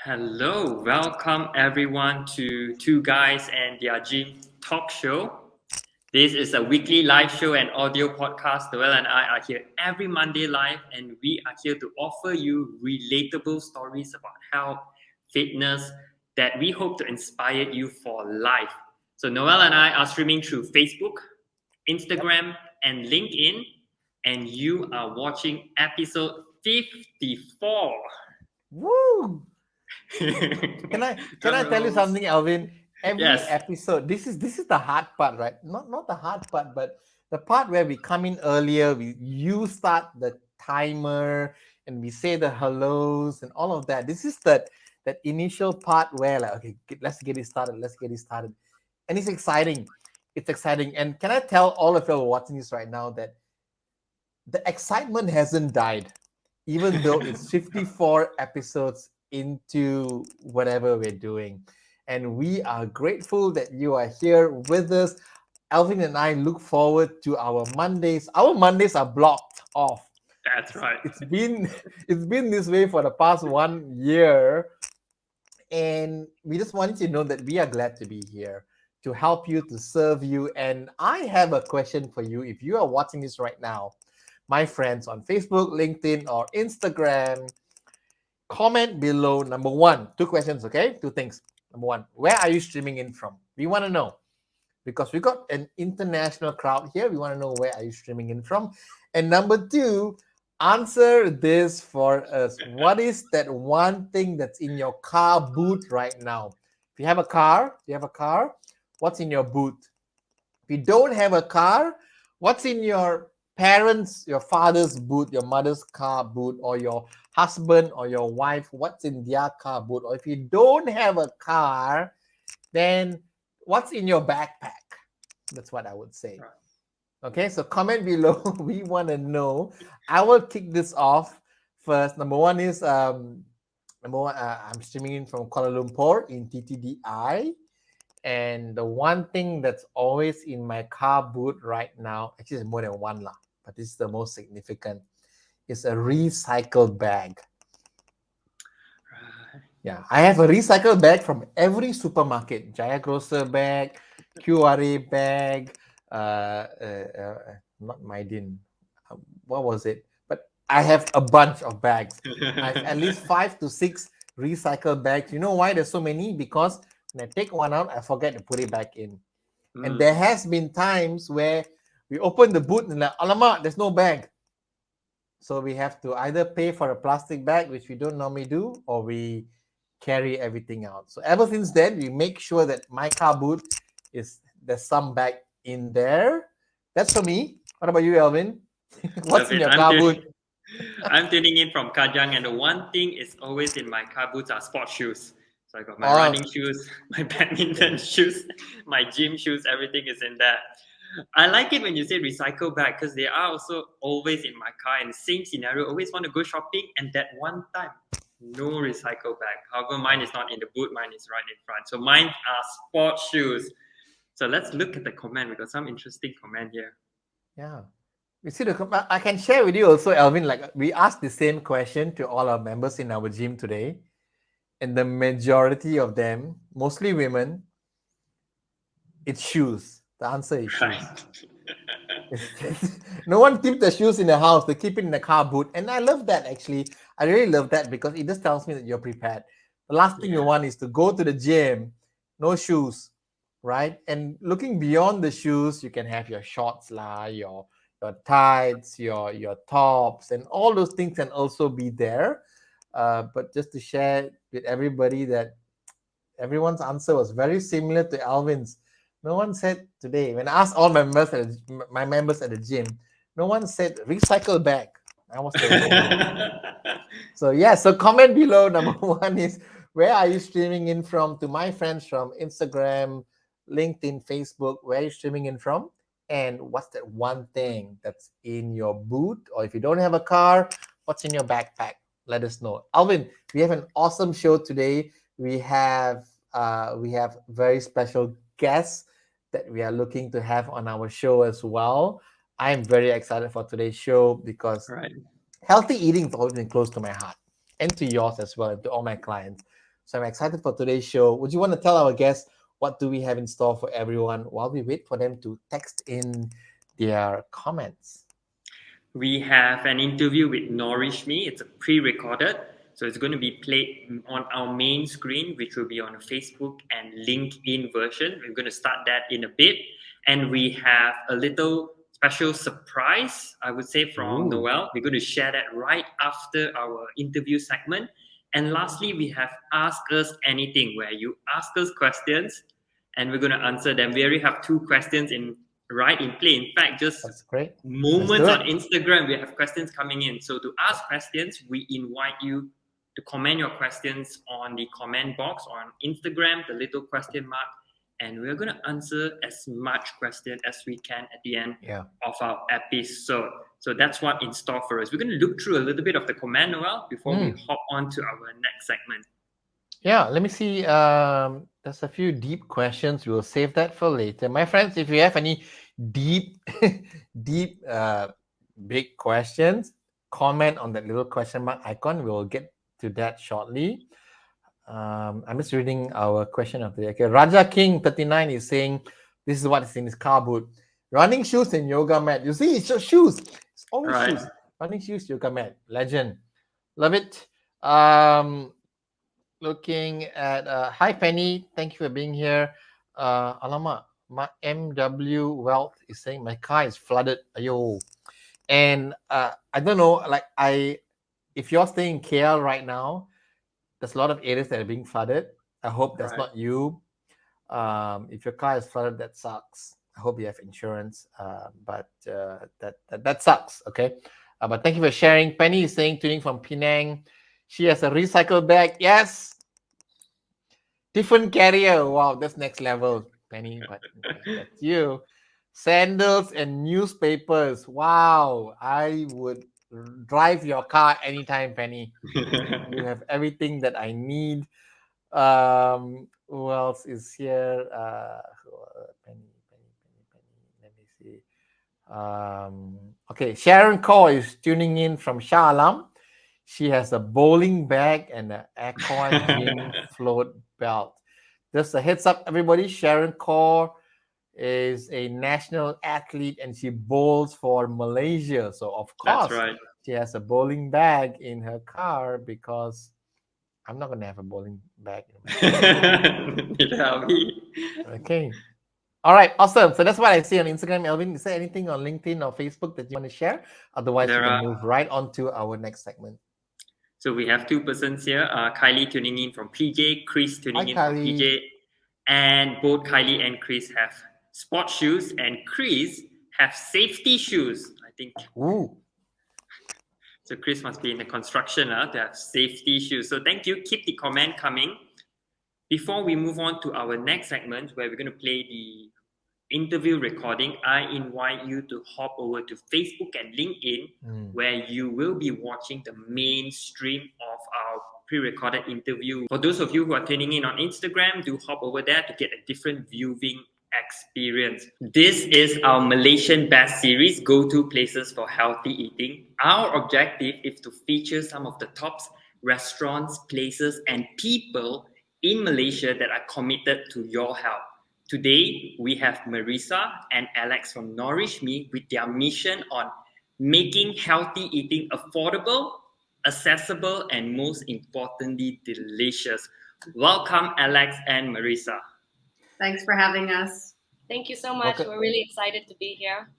Hello, welcome everyone to Two Guys and Their Gym Talk Show. This is a weekly live show and audio podcast. Noel and I are here every Monday live, and we are here to offer you relatable stories about health, fitness that we hope to inspire you for life. So, Noel and I are streaming through Facebook, Yep. Instagram, and LinkedIn, and you are watching episode 54. Woo! Can I can Drum I tell you rolls. something, Alvin? Every Yes, episode, this is the hard part, right? Not the hard part, but the part where we come in earlier. You start the timer and we say the hellos and all of that. This is that initial part where like, okay, let's get it started. Let's get it started, and it's exciting. It's exciting. And can I tell all of you watching this right now that the excitement hasn't died, even though it's 54 episodes into whatever we're doing. And we are grateful that you are here with us. Alvin and I look forward to our Mondays. Our Mondays are blocked off. that's right. It's been it's been this way for the past 1 year, and we just wanted you to know that we are glad to be here to help you, to serve you. And I have a question for you. If you are watching this right now, my friends on Facebook, LinkedIn, or Instagram, comment below. Number one, two questions, okay? Two things. Number one, where are you streaming in from? We want to know because we got an international crowd here. We want to know where are you streaming in from. And number two, answer this for us. What is that one thing that's in your car boot right now? If you have a car, what's in your boot? If you don't have a car, what's in your parents, your father's boot, your mother's car boot, or your husband or your wife, what's in their car boot? Or if you don't have a car, then what's in your backpack? That's what I would say. Okay, so comment below. We want to know. I will kick this off first. Number one is I'm streaming in from Kuala Lumpur in TTDI. And the one thing that's always in my car boot right now, actually, it's more than one lah, but this is the most significant, is a recycled bag. Yeah, I have a recycled bag from every supermarket. Jaya Grocer bag, QRA bag, not Maidin. What was it? But I have a bunch of bags. I have at least 5 to 6 recycled bags. You know why there's so many? Because when I take one out, I forget to put it back in. And there has been times where we open the boot and like, alamak, there's no bag. So we have to either pay for a plastic bag, which we don't normally do, or we carry everything out. So ever since then, we make sure that my car boot is there's some bag in there. That's for me. What about you, Elvin? Love What's in it. your car boot? I'm tuning in from Kajang, and the one thing is always in my car boots are sports shoes. So I got my Oh, running shoes, my okay. badminton shoes, my gym shoes, everything is in there. I like it when you say recycle bag because they are also always in my car in the same scenario. Always want to go shopping, and that one time, no recycle bag. However, mine is not in the boot, mine is right in front. So mine are sports shoes. So let's look at the comment. We got some interesting comment here. Yeah. You see, I can share with you also, Elvin. Like we asked the same question to all our members in our gym today, and the majority of them, mostly women, it's shoes. The answer is shoes. Right. No one keep the shoes in the house. They keep it in the car boot, and I love that actually. I really love that because it just tells me that you're prepared. The last thing you Yeah. want is to go to the gym, no shoes, right? And looking beyond the shoes, you can have your shorts lah, your tights, your tops, and all those things can also be there. But just to share with everybody that everyone's answer was very similar to Alvin's. No one said today, when I asked all my members at the gym, no one said recycle bag. I was the only one. So yeah, so comment below. Number one is where are you streaming in from? To my friends from Instagram, LinkedIn, Facebook, where are you streaming in from? And what's that one thing that's in your boot? Or if you don't have a car, what's in your backpack? Let us know. Alvin, we have an awesome show today. We have very special guests that we are looking to have on our show as well. I'm very excited for today's show because Right. healthy eating has always been close to my heart and to yours as well, and to all my clients. So I'm excited for today's show. Would you want to tell our guests what do we have in store for everyone while we wait for them to text in their comments? We have an interview with NourishMe. It's a pre-recorded, so it's going to be played on our main screen, which will be on a Facebook and LinkedIn version. We're going to start that in a bit, and we have a little special surprise, I would say, from Ooh, Noel. We're going to share that right after our interview segment. And lastly, we have Ask Us Anything, where you ask us questions, and we're going to answer them. We already have two questions in play. In fact, just that's great. Let's do moments it. on Instagram, we have questions coming in. So to ask questions, we invite you to comment your questions on the comment box on Instagram, the little question mark, and we're going to answer as much question as we can at the end Yeah. of our episode. So that's what in store for us. We're going to look through a little bit of the comment, Noel, before we hop on to our next segment. Yeah, let me see. There's a few deep questions. We'll save that for later. My friends, if you have any deep, deep, big questions, comment on that little question mark icon. We'll get to that shortly. I'm just reading our question of the day. Okay, Raja King 39 is saying, this is what is in his car boot. Running shoes and yoga mat. You see, it's just shoes. It's always Right. shoes. Running shoes, yoga mat. Legend. Love it. Looking at hi Penny, thank you for being here. Alamak, my MW Wealth is saying my car is flooded. Ayo. And I don't know, like if you're staying in KL right now, there's a lot of areas that are being flooded. I hope that's Right. not you. If your car is flooded, that sucks. I hope you have insurance, but that sucks. Okay, but thank you for sharing. Penny is saying tuning from Penang. She has a recycled bag. Yes, different carrier. Wow, that's next level, Penny. But that's you. Sandals and newspapers. Wow, I would drive your car anytime, Penny. You have everything that I need. Who else is here? Penny. Let me see. Okay, Sharon Kaur is tuning in from Shah Alam. She has a bowling bag and an aqua gym float belt. Just a heads up, everybody. Sharon Kaur is a national athlete and she bowls for Malaysia. So of That's course right. she has a bowling bag in her car because I'm not gonna have a bowling bag in my car. Neither are we. Okay. All right, awesome. So that's what I see on Instagram. Elvin, is there anything on LinkedIn or Facebook that you want to share? Otherwise, we There can are. move right on to our next segment. So we have two persons here. Kylie tuning in from PJ, Chris Hi, tuning in from Kylie. PJ, and both Kylie and Chris have sport shoes, and Chris have safety shoes. I think Ooh. so. Chris must be in the construction to have safety shoes. So thank you. Keep the comment coming. Before we move on to our next segment, where we're going to play the interview recording, I invite you to hop over to Facebook and LinkedIn, where you will be watching the main stream of our pre-recorded interview. For those of you who are tuning in on Instagram, do hop over there to get a different viewing experience. This is our Malaysian Best series, go-to places for healthy eating. Our objective is to feature some of the top restaurants, places, and people in Malaysia that are committed to your health. Today, we have Marisa and Alex from NourishMe with their mission on making healthy eating affordable, accessible, and most importantly, delicious. Welcome, Alex and Marisa. Thanks for having us. Thank you so much. Welcome. We're really excited to be here.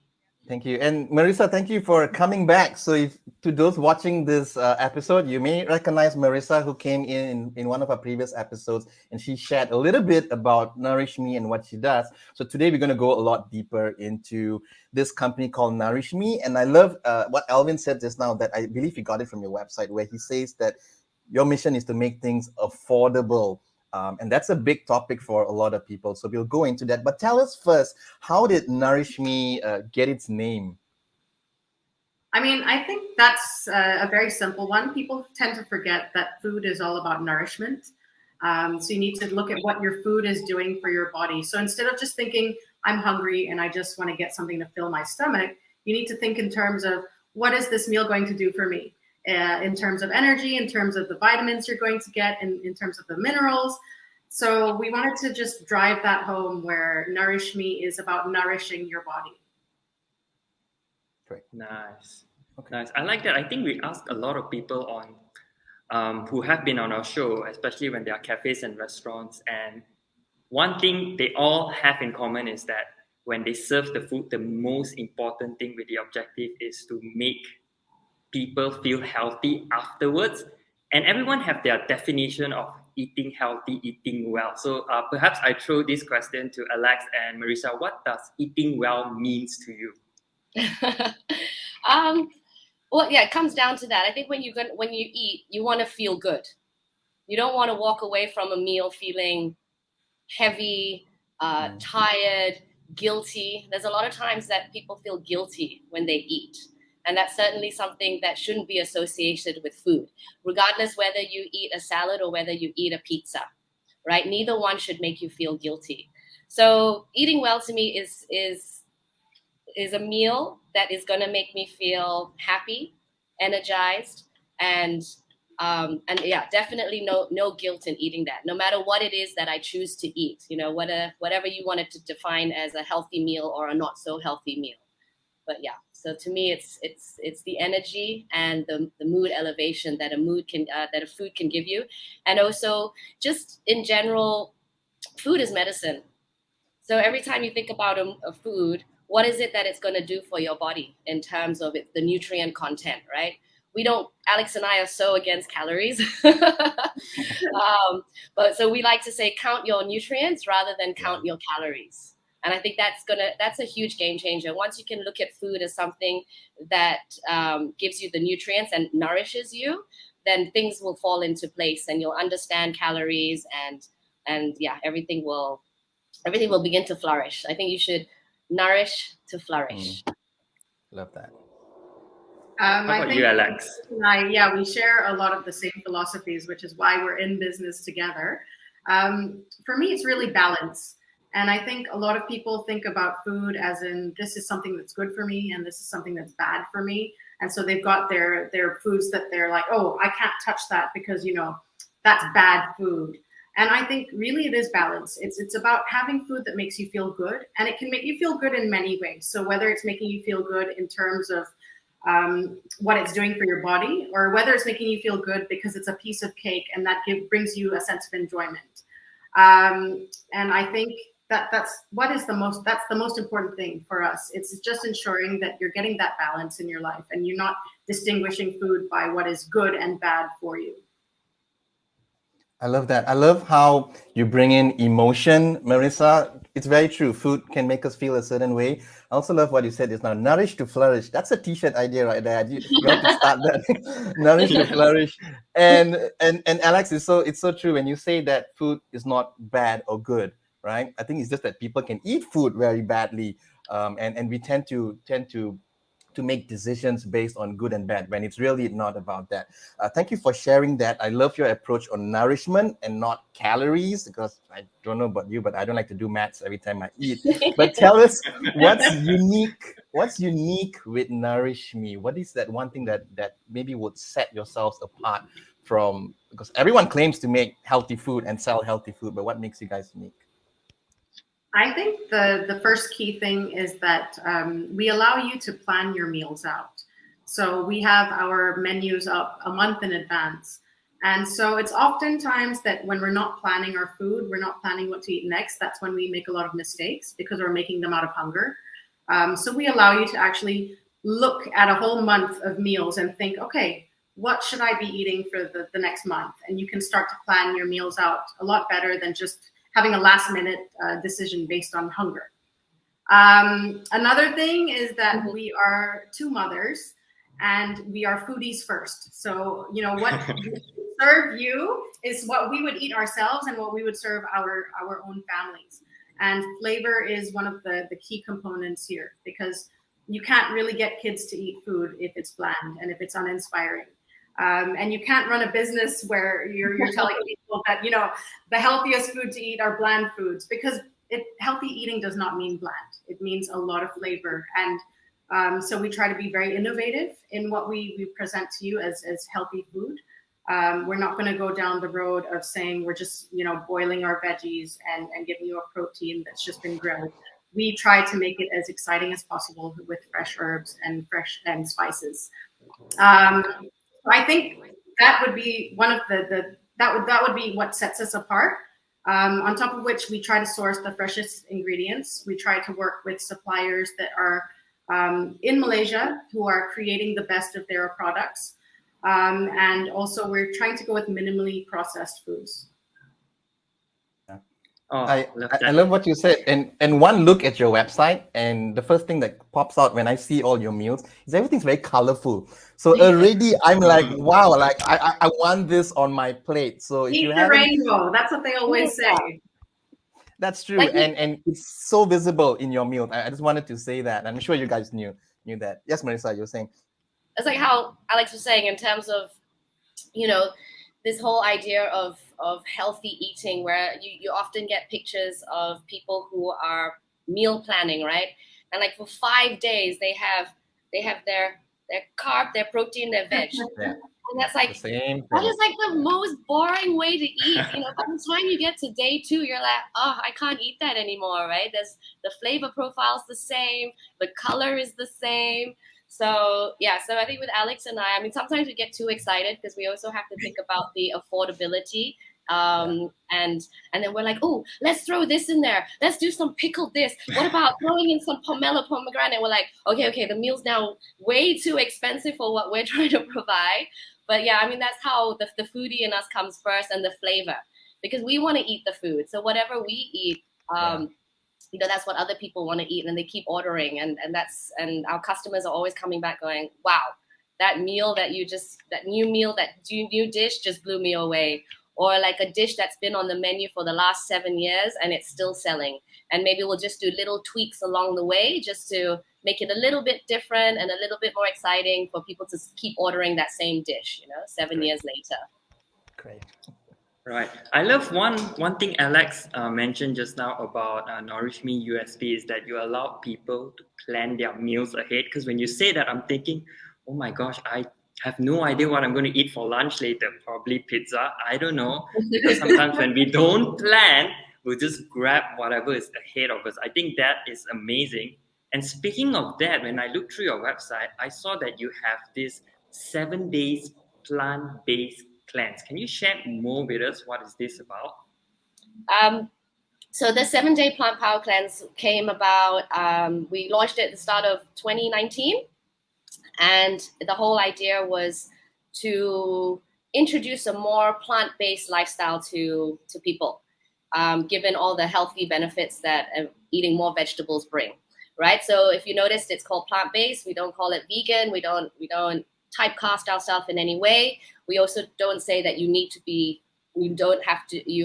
Thank you. And Marisa, thank you for coming back. So if to those watching this episode, you may recognize Marisa who came in one of our previous episodes and she shared a little bit about Nourish Me and what she does. So today we're going to go a lot deeper into this company called Nourish Me. And I love what Alvin said just now that I believe he got it from your website where he says that your mission is to make things affordable. And that's a big topic for a lot of people. So we'll go into that. But tell us first, how did Nourish Me get its name? I mean, I think that's a very simple one. People tend to forget that food is all about nourishment. So you need to look at what your food is doing for your body. So instead of just thinking, I'm hungry and I just want to get something to fill my stomach, you need to think in terms of what is this meal going to do for me? in terms of energy, in terms of the vitamins you're going to get, in terms of the minerals. So we wanted to just drive that home where NourishMe is about nourishing your body. Great. Nice. Okay. Nice. I like that. I think we asked a lot of people on who have been on our show, especially when there are cafes and restaurants. And one thing they all have in common is that when they serve the food, the most important thing with the objective is to make people feel healthy afterwards. And everyone have their definition of eating healthy, eating well. So perhaps I throw this question to Alex and Marisa. What does eating well means to you? Well, yeah, it comes down to that. I think when you eat, you want to feel good. You don't want to walk away from a meal feeling heavy, tired, guilty. There's a lot of times that people feel guilty when they eat. And that's certainly something that shouldn't be associated with food, regardless whether you eat a salad or whether you eat a pizza, right? Neither one should make you feel guilty. So eating well to me is a meal that is going to make me feel happy, energized, and yeah, definitely no guilt in eating that, no matter what it is that I choose to eat, whatever you wanted to define as a healthy meal or a not so healthy meal. But yeah, so to me, it's the energy and the mood elevation that a food can give you, and also just in general, food is medicine. So every time you think about a food, what is it that it's going to do for your body in terms of the nutrient content, right? Alex and I are so against calories. But so we like to say, count your nutrients rather than count your calories. And I think that's a huge game changer. Once you can look at food as something that gives you the nutrients and nourishes you, then things will fall into place and you'll understand calories and yeah, everything will begin to flourish. I think you should nourish to flourish. Love that. How about you, Alex? We share a lot of the same philosophies, which is why we're in business together. For me, it's really balance. And I think a lot of people think about food as in, this is something that's good for me and this is something that's bad for me. And so they've got their foods that they're like, oh, I can't touch that because, that's bad food. And I think really it is balance. It's about having food that makes you feel good, and it can make you feel good in many ways. So whether it's making you feel good in terms of what it's doing for your body, or whether it's making you feel good because it's a piece of cake and that brings you a sense of enjoyment. And I think that's the most important thing for us. It's just ensuring that you're getting that balance in your life and you're not distinguishing food by what is good and bad for you. I love that. I love how you bring in emotion, Marisa. It's very true. Food can make us feel a certain way. I also love what you said just now. Nourish to flourish. That's a T-shirt idea right there. You have to start that. Nourish to flourish. And Alex, it's so true when you say that food is not bad or good, right? I think it's just that people can eat food very badly, and we tend to make decisions based on good and bad when it's really not about that. Thank you for sharing that. I love your approach on nourishment and not calories, because I don't know about you, but I don't like to do maths every time I eat. But tell us what's unique with NourishMe? What is that one thing that maybe would set yourselves apart from, because everyone claims to make healthy food and sell healthy food, but what makes you guys unique? I think the first key thing is that we allow you to plan your meals out. So we have our menus up a month in advance. And so it's oftentimes that when we're not planning our food, we're not planning what to eat next, that's when we make a lot of mistakes because we're making them out of hunger. So we allow you to actually look at a whole month of meals and think, okay, what should I be eating for the next month? And you can start to plan your meals out a lot better than just having a last minute decision based on hunger. Another thing is that we are two mothers and we are foodies first. So, what we serve you is what we would eat ourselves and what we would serve our own families. And flavor is one of the key components here, because you can't really get kids to eat food if it's bland and if it's uninspiring. And you can't run a business where you're telling people that, the healthiest food to eat are bland foods, because healthy eating does not mean bland. It means a lot of flavor. And So we try to be very innovative in what we present to you as healthy food. We're not going to go down the road of saying we're just, boiling our veggies and giving you a protein that's just been grilled. We try to make it as exciting as possible with fresh herbs and spices. I think that would be one of that would be what sets us apart. On top of which, we try to source the freshest ingredients. We try to work with suppliers that are in Malaysia who are creating the best of their products. And also, we're trying to go with minimally processed foods. Oh, I love what you said, and one look at your website, and the first thing that pops out when I see all your meals is everything's very colorful. So already I'm like, wow, like I want this on my plate. So if Eat you the haven't, rainbow. That's what they always say. that's true, and it's so visible in your meal. I just wanted to say that. I'm sure you guys knew that. Yes, Marissa, you're saying. It's like how Alex was saying in terms of, this whole idea of healthy eating, where you often get pictures of people who are meal planning, right? And like for 5 days they have their carb, their protein, their veg. Yeah. And that's like, that is like the most boring way to eat. By the time you get to day 2, you're like, oh, I can't eat that anymore, right? There's the flavor profile's the same, the color is the same. So I think with Alex and I mean, sometimes we get too excited because we also have to think about the affordability. And then we're like, oh, let's throw this in there. Let's do some pickled this. What about throwing in some pomegranate? We're like, okay, the meal's now way too expensive for what we're trying to provide. But yeah, I mean, that's how the foodie in us comes first, and the flavor, because we want to eat the food. So whatever we eat, that's what other people want to eat, and they keep ordering, and our customers are always coming back going, wow, that new dish just blew me away. Or like a dish that's been on the menu for the last 7 years and it's still selling. And maybe we'll just do little tweaks along the way just to make it a little bit different and a little bit more exciting for people to keep ordering that same dish, 7 years later. Great. Right. I love one thing Alex mentioned just now about NourishMe USP is that you allow people to plan their meals ahead. Because when you say that, I'm thinking, oh my gosh, I have no idea what I'm going to eat for lunch later. Probably pizza. I don't know. Because sometimes when we don't plan, we'll just grab whatever is ahead of us. I think that is amazing. And speaking of that, when I looked through your website, I saw that you have this 7 days plant-based cleanse. Can you share more with us? What is this about? So the 7-day plant power cleanse came about, we launched it at the start of 2019. And the whole idea was to introduce a more plant-based lifestyle to people, given all the healthy benefits that eating more vegetables bring, right? So if you noticed, it's called plant-based. We don't call it vegan. We don't typecast ourselves in any way. We also don't say that you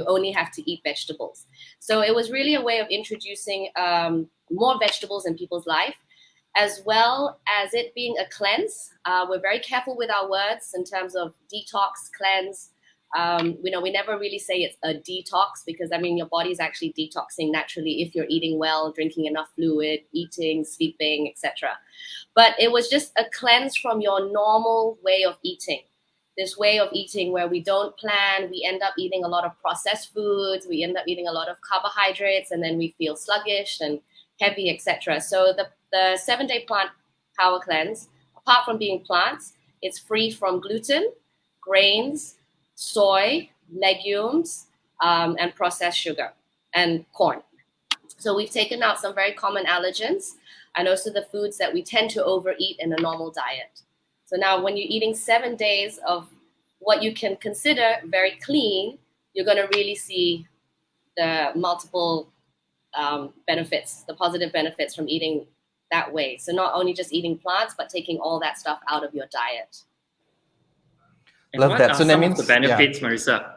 only have to eat vegetables. So it was really a way of introducing more vegetables in people's life, as well as it being a cleanse. We're very careful with our words in terms of detox, cleanse. We never really say it's a detox, because your body is actually detoxing naturally if you're eating well, drinking enough fluid, eating, sleeping, etc. But it was just a cleanse from your normal way of eating. This way of eating where we don't plan, we end up eating a lot of processed foods, we end up eating a lot of carbohydrates, and then we feel sluggish and heavy, etc. So the 7-day plant power cleanse, apart from being plants, it's free from gluten, grains, soy, legumes, and processed sugar and corn. So we've taken out some very common allergens and also the foods that we tend to overeat in a normal diet. So now when you're eating 7 days of what you can consider very clean, you're going to really see the multiple benefits, the positive benefits from eating that way. So not only just eating plants, but taking all that stuff out of your diet. And love that. So that means the benefits, Marissa.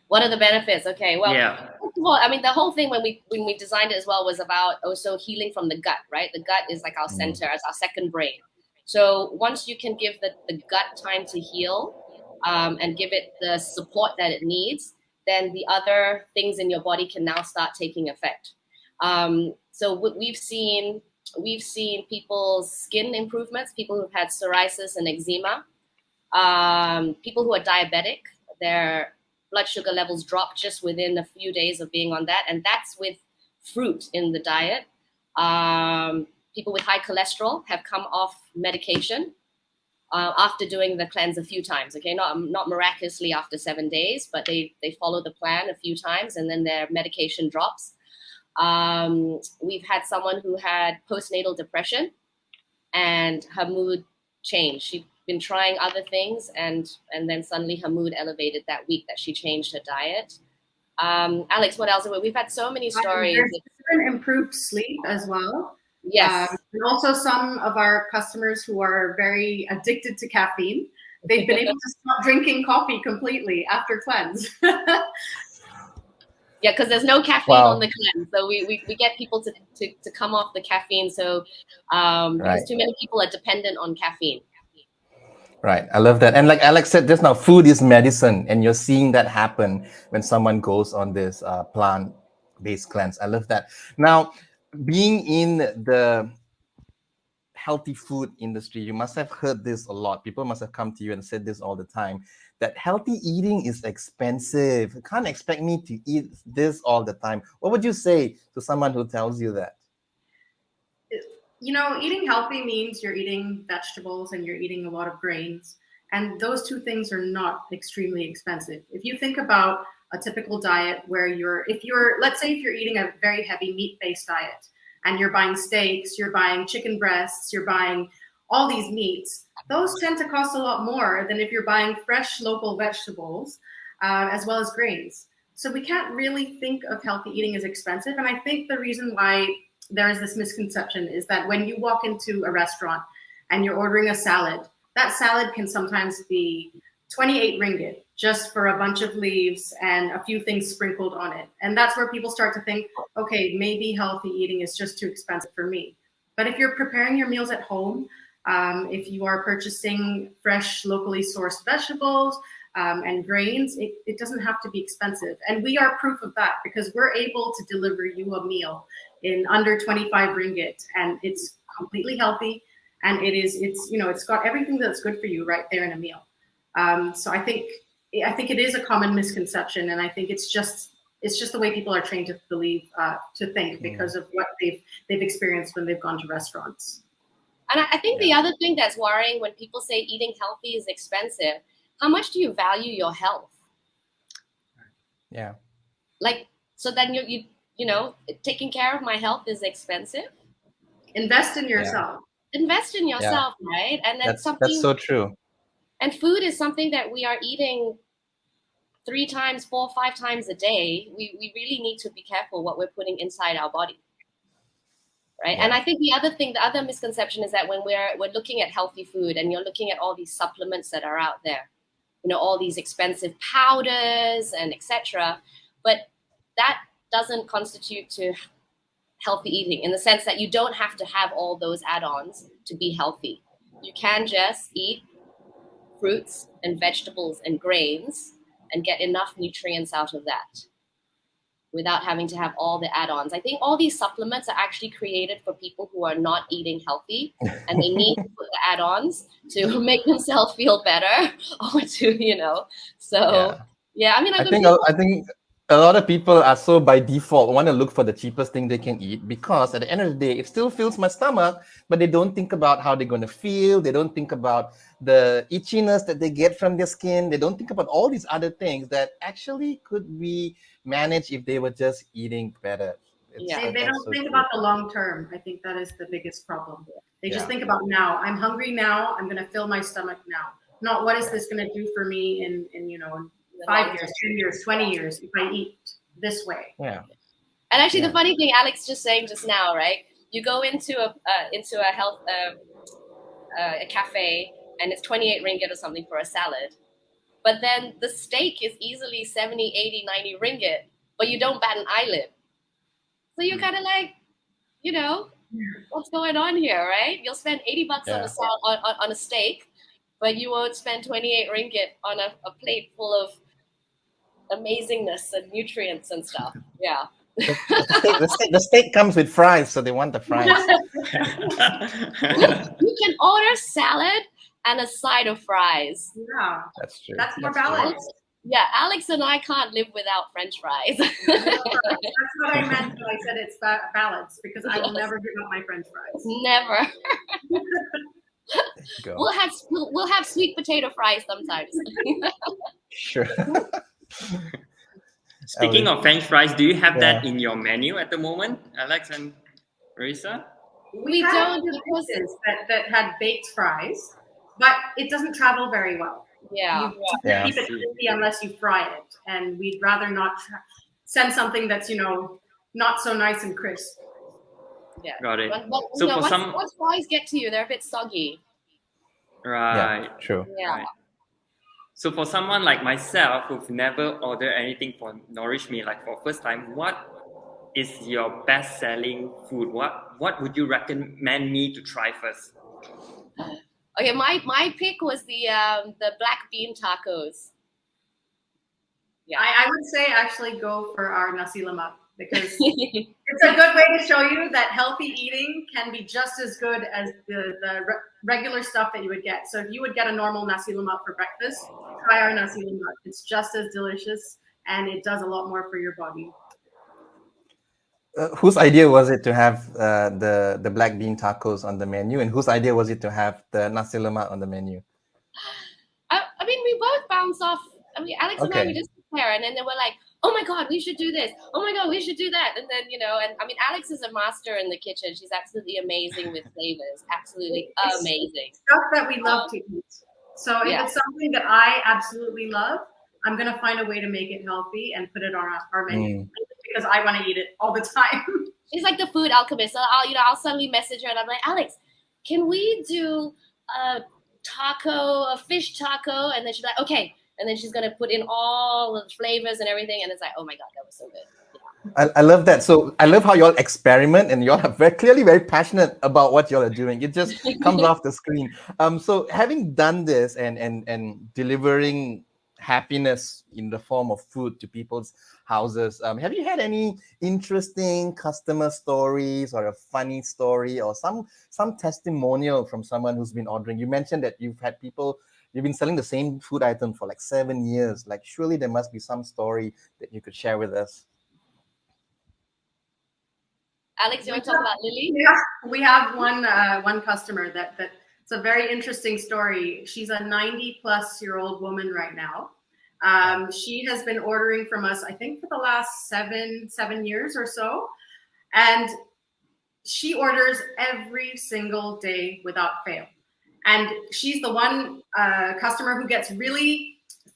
What are the benefits? Okay, well, first of all, the whole thing when we designed it as well was about also healing from the gut, right? The gut is like our center, as our second brain. So once you can give the gut time to heal and give it the support that it needs, then the other things in your body can now start taking effect. So what we've seen we've seen people's skin improvements, people who've had psoriasis and eczema, people who are diabetic, their blood sugar levels drop just within a few days of being on that, and that's with fruit in the diet. People with high cholesterol have come off medication after doing the cleanse a few times. Okay, not miraculously after 7 days, but they follow the plan a few times, and then their medication drops. We've had someone who had postnatal depression, and her mood changed. She'd been trying other things, and then suddenly her mood elevated that week that she changed her diet. Alex, what else? We've had so many stories. There's been improved sleep as well. Yes. And also some of our customers who are very addicted to caffeine, they've been able to stop drinking coffee completely after cleanse. Yeah, because there's no caffeine Wow. on the cleanse. So we get people to come off the caffeine. So because too many people are dependent on caffeine. Right. I love that. And like Alex said just now, food is medicine. And you're seeing that happen when someone goes on this plant-based cleanse. I love that. Now, being in the healthy food industry, you must have heard this a lot. People must have come to you and said this all the time, that healthy eating is expensive. You can't expect me to eat this all the time. What would you say to someone who tells you that? Eating healthy means you're eating vegetables and you're eating a lot of grains. And those two things are not extremely expensive. If you think about a typical diet where let's say if you're eating a very heavy meat-based diet and you're buying steaks, you're buying chicken breasts, you're buying all these meats, those tend to cost a lot more than if you're buying fresh local vegetables as well as grains. So we can't really think of healthy eating as expensive. And I think the reason why there is this misconception is that when you walk into a restaurant and you're ordering a salad, that salad can sometimes be 28 ringgit just for a bunch of leaves and a few things sprinkled on it. And that's where people start to think, okay, maybe healthy eating is just too expensive for me. But if you're preparing your meals at home, if you are purchasing fresh, locally sourced vegetables and grains, it doesn't have to be expensive. And we are proof of that because we're able to deliver you a meal in under 25 ringgit, and it's completely healthy, and it's got everything that's good for you right there in a meal. So I think it is a common misconception, and I think it's just the way people are trained to believe, to think, because of what they've experienced when they've gone to restaurants. And I think the other thing that's worrying when people say eating healthy is expensive, how much do you value your health? Yeah. Like, so then you know, taking care of my health is expensive. Invest in yourself. Invest in yourself, right? And then that's so true. And food is something that we are eating 3 times, 4, 5 times a day. We really need to be careful what we're putting inside our body, right? Yeah. And I think the other misconception is that when we're looking at healthy food and you're looking at all these supplements that are out there, all these expensive powders and etc., but that doesn't constitute to healthy eating in the sense that you don't have to have all those add-ons to be healthy. You can just eat fruits and vegetables and grains and get enough nutrients out of that without having to have all the add-ons. I think all these supplements are actually created for people who are not eating healthy and they need to put the add-ons to make themselves feel better or to, so yeah. I mean, I think a lot of people are so by default want to look for the cheapest thing they can eat because at the end of the day, it still fills my stomach, but they don't think about how they're going to feel. They don't think about the itchiness that they get from their skin. They don't think about all these other things that actually could be managed if they were just eating better. They don't think about the long term. I think that is the biggest problem. They just think about now. I'm hungry now. I'm going to fill my stomach now. Not what is this going to do for me in 5 years, 10 years, 20 years if I eat this way. Yeah. And actually, the funny thing, Alex just saying just now, right? You go into a health a cafe and it's 28 ringgit or something for a salad, but then the steak is easily 70, 80, 90 ringgit, but you don't bat an eyelid. So you're kind of like, what's going on here, right? You'll spend 80 bucks on a salad, on a steak, but you won't spend 28 ringgit on a plate full of amazingness and nutrients and stuff. Yeah. The steak comes with fries, so they want the fries. You can order salad and a side of fries. Yeah, That's true. that's more That's true. balanced. Yeah, Alex and I can't live without French fries. That's what I meant when I said it's balanced, because I will Yes. never give up my French fries. Never. Go. We'll have sweet potato fries sometimes. Sure. Speaking of French fries, do you have that Yeah. in your menu at the moment, Alex and Marisa? We had don't, a few because dishes that had baked fries, but it doesn't travel very well. yeah. You Yeah. keep it crispy unless you fry it, and we'd rather not send something that's not so nice and crisp. Yeah. Got it. But So for once fries get to you, they're a bit soggy. Right. Yeah. True. Yeah. Right. So for someone like myself who've never ordered anything for NourishMe, like for first time, what is your best selling food? What would you recommend me to try first? Okay, my pick was the black bean tacos. Yeah. I would say actually go for our nasi lemak, because it's a good way to show you that healthy eating can be just as good as the regular stuff that you would get. So if you would get a normal nasi lemak for breakfast, try our nasi lemak. It's just as delicious, and it does a lot more for your body. Whose idea was it to have the black bean tacos on the menu, and whose idea was it to have the nasi lemak on the menu? I mean, we both bounce off. I mean, Alex and I Okay. were just there, and then they were like, "Oh my God, we should do this. Oh my God, we should do that." And then and I mean, Alex is a master in the kitchen. She's absolutely amazing with flavors. Absolutely amazing. Stuff that we love to eat. So if Yeah. it's something that I absolutely love, I'm gonna find a way to make it healthy and put it on our menu, because I want to eat it all the time. She's like the food alchemist. So I'll suddenly message her and I'm like, Alex, can we do a fish taco? And then she's like, okay. And then she's gonna put in all the flavors and everything, and it's like, oh my God, that was so good. I love that. So I love how y'all experiment, and y'all are clearly very passionate about what y'all are doing. It just comes off the screen. So having done this and delivering happiness in the form of food to people's houses, have you had any interesting customer stories, or a funny story, or some testimonial from someone who's been ordering? You mentioned that you've been selling the same food item for like 7 years. Like, surely there must be some story that you could share with us. Alex, you want to talk about Lily? Yeah, we have one customer that it's a very interesting story. She's a 90-plus-year-old woman right now. She has been ordering from us, I think, for the last seven years or so, and she orders every single day without fail. And she's the one customer who gets really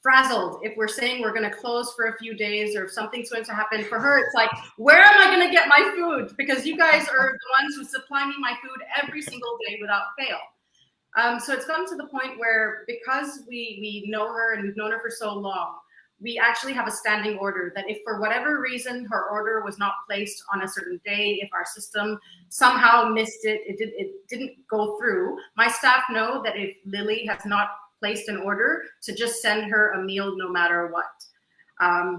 frazzled if we're saying we're going to close for a few days, or if something's going to happen. For her, it's like, where am I going to get my food? Because you guys are the ones who supply me my food every single day without fail. So it's gotten to the point where, because we know her and we've known her for so long, we actually have a standing order that if for whatever reason her order was not placed on a certain day, if our system somehow missed it, it didn't go through, my staff know that if Lily has not placed an order, to just send her a meal no matter what.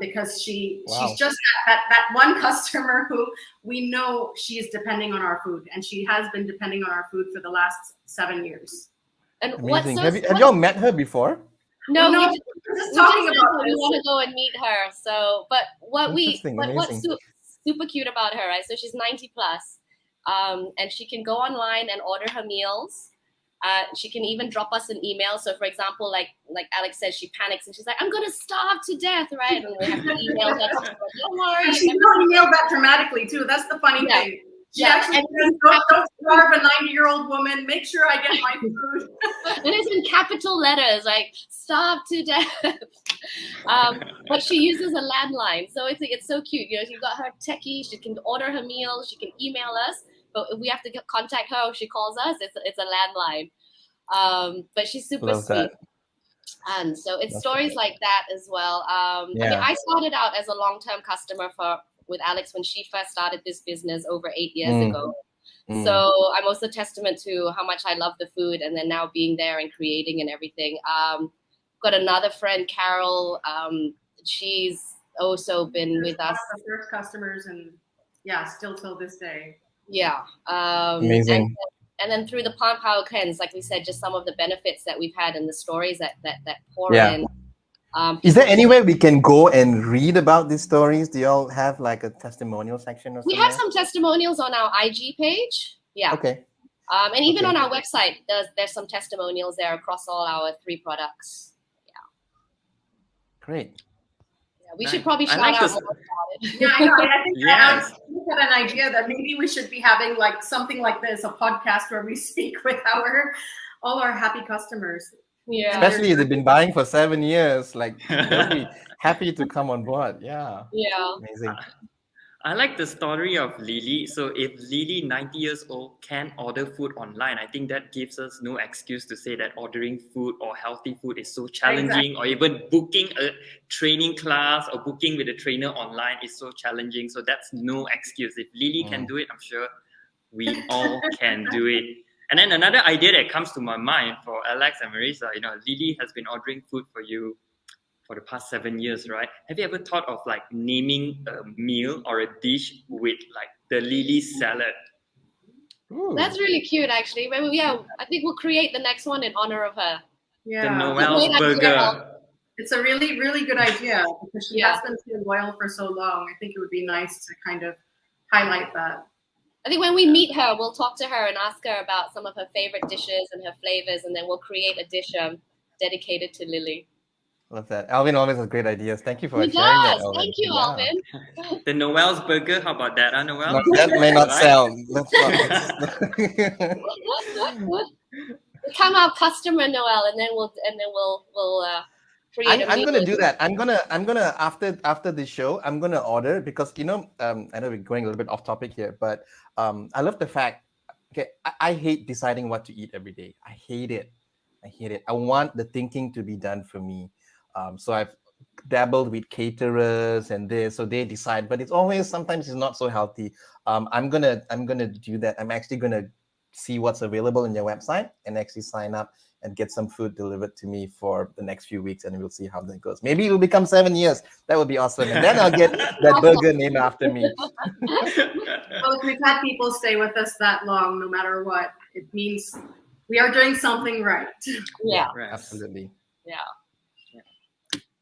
Because she's just that one customer who we know she is depending on our food, and she has been depending on our food for the last 7 years. And Amazing. Have y'all met her before? No, No, we're just talking about we this. want to go and meet her. So, but what's Amazing. super cute about her, right? So she's 90 plus, and she can go online and order her meals. She can even drop us an email. So, for example, like Alex says, she panics and she's like, "I'm gonna starve to death," right? And we have to email her. Don't worry. And she emailed that dramatically too. That's the funny thing. She actually says, don't starve a 90-year-old woman. Make sure I get my food. And it's in capital letters, like "starve to death." But she uses a landline, so it's so cute. She's got her techie. She can order her meals. She can email us. But if we have to contact her, if she calls us, it's a landline. But she's super Love sweet. that. And so it's stories like that as well. I mean, I started out as a long-term customer with Alex when she first started this business over 8 years ago. So I'm also testament to how much I love the food, and then now being there and creating and everything. Got another friend, Carol. She's also been with us. The first customers, and yeah, still till this day. Yeah. Amazing. And then through the Palm Power Cleanse, like we said, just some of the benefits that we've had and the stories that pour Yeah. in. Is there anywhere we can go and read about these stories? Do y'all have like a testimonial section or We something? have some testimonials on our IG page. Yeah. Okay. And even Okay. on our website, there's some testimonials there across all our 3 products. Yeah. Great. Yeah, we should probably shout like out this. more about it. Yeah, I know. I think Yes. we had an idea that maybe we should be having like something like this, a podcast where we speak with all our happy customers. Yeah. Especially if they've been buying for 7 years, like they'll be happy to come on board. Yeah. Yeah. Amazing. I like the story of Lily. So if Lily, 90 years old, can order food online, I think that gives us no excuse to say that ordering food or healthy food is so challenging, or even booking a training class or booking with a trainer online is so challenging. So that's no excuse. If Lily can do it, I'm sure we all can do it. And then another idea that comes to my mind for Alex and Marisa, Lily has been ordering food for you for the past 7 years, right? Have you ever thought of like naming a meal or a dish with like the Lily salad? Ooh. That's really cute, actually. But yeah, I think we'll create the next one in honor of her. Yeah. The Noel's burger. It's a really, really good idea because she Yeah. has been so loyal for so long. I think it would be nice to kind of highlight that. I think when we meet her, we'll talk to her and ask her about some of her favorite dishes and her flavors, and then we'll create a dish dedicated to Lily. Love that. Alvin always has great ideas. Thank you for He sharing that, does. Alvin. Thank you, Yeah. Alvin. The Noel's burger, how about that, Noel? No, that may not Right? sell. Let's not. Become our customer, Noel, and then we'll create. I'm gonna do that. I'm gonna after the show, I'm gonna order because I know we're going a little bit off topic here, but I love the fact. Okay, I hate deciding what to eat every day. I hate it. I want the thinking to be done for me. So I've dabbled with caterers and this, so they decide, but sometimes it's not so healthy. I'm gonna do that. I'm actually gonna see what's available in your website and actually sign up and get some food delivered to me for the next few weeks, and we'll see how that goes. Maybe it will become 7 years. That would be awesome, and then I'll get that burger named after me. Well, if we've had people stay with us that long, no matter what, it means we are doing something right. Yeah. Right. Absolutely. Yeah.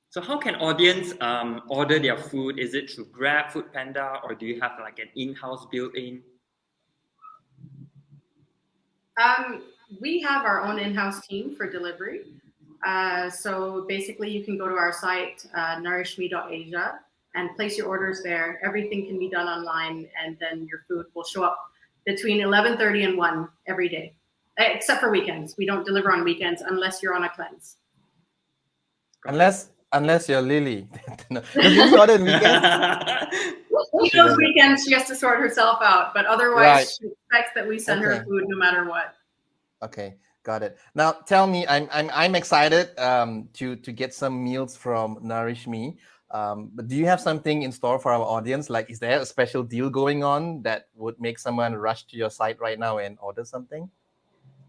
So how can audience order their food? Is it through Grab, Food Panda, or do you have like an in-house built-in? We have our own in-house team for delivery. So basically, you can go to our site, NourishMe.asia, and place your orders there. Everything can be done online, and then your food will show up between 11:30 and 1 every day, except for weekends. We don't deliver on weekends unless you're on a cleanse. Unless you're Lily. No. Does Lily order on weekends? Those weekends, she has to sort herself out, but otherwise, Right. she expects that we send her Okay. food no matter what. Okay, got it. Now tell me, I'm excited to get some meals from NourishMe. But do you have something in store for our audience? Like, is there a special deal going on that would make someone rush to your site right now and order something?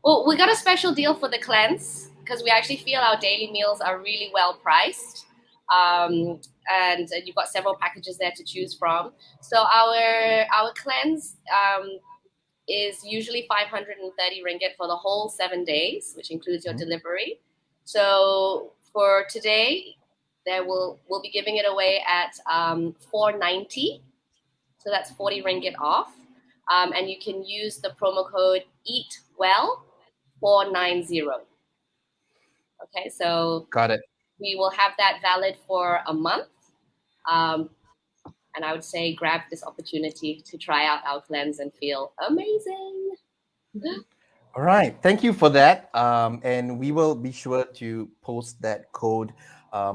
Well, we got a special deal for the cleanse because we actually feel our daily meals are really well priced. And you've got several packages there to choose from. So our cleanse is usually 530 ringgit for the whole 7 days, which includes your delivery. So for today, we'll be giving it away at 490. So that's 40 ringgit off. And you can use the promo code EATWELL490. Okay, so Got it. we will have that valid for a month. And I would say grab this opportunity to try out our cleanse and feel amazing. All right. Thank you for that. And we will be sure to post that code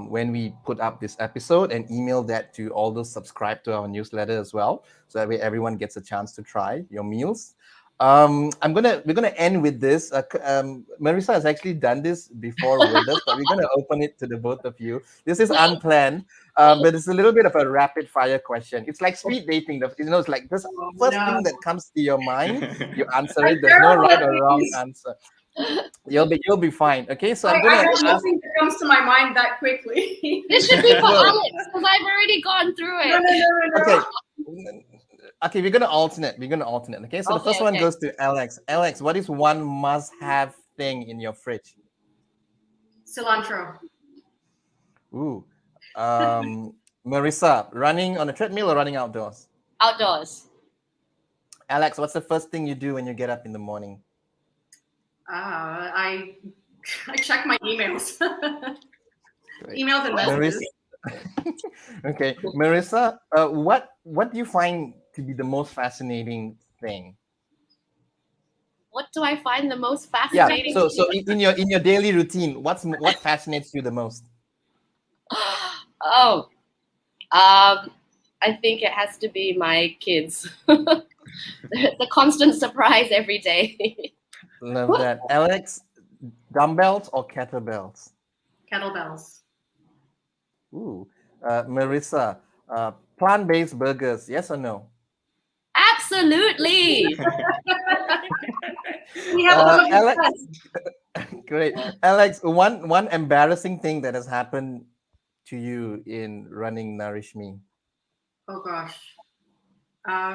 when we put up this episode and email that to all those subscribed to our newsletter as well. So that way everyone gets a chance to try your meals. We're gonna end with this. Marisa has actually done this before with us, but we're gonna open it to the both of you. This is unplanned, but it's a little bit of a rapid fire question. It's like speed dating. It's like this first thing that comes to your mind, you answer it. There's no right or wrong answer. You'll be fine. Okay, so I I'm gonna have ask. nothing that comes to my mind that quickly. This should be for No. Alex because I've already gone through No, it. no, no, no, Okay. no. Okay, we're gonna alternate. Okay, so the Okay, first one okay. goes to Alex. Alex, what is one must-have thing in your fridge? Cilantro. Ooh. Marissa, running on a treadmill or running outdoors? Outdoors. Alex, what's the first thing you do when you get up in the morning? I check my emails. Great. Emails and messages. Okay, Marissa, what do you find to be the most fascinating thing? What do I find the most Yeah. fascinating? So in your daily routine, what fascinates you the most? Oh, I think it has to be my kids. The constant surprise every day. Love that, Alex. Dumbbells or kettlebells? Kettlebells. Ooh, Marissa, plant-based burgers, yes or no? Absolutely. We have some of your Alex, friends. great. Alex, one embarrassing thing that has happened to you in running NourishMe. Oh gosh. I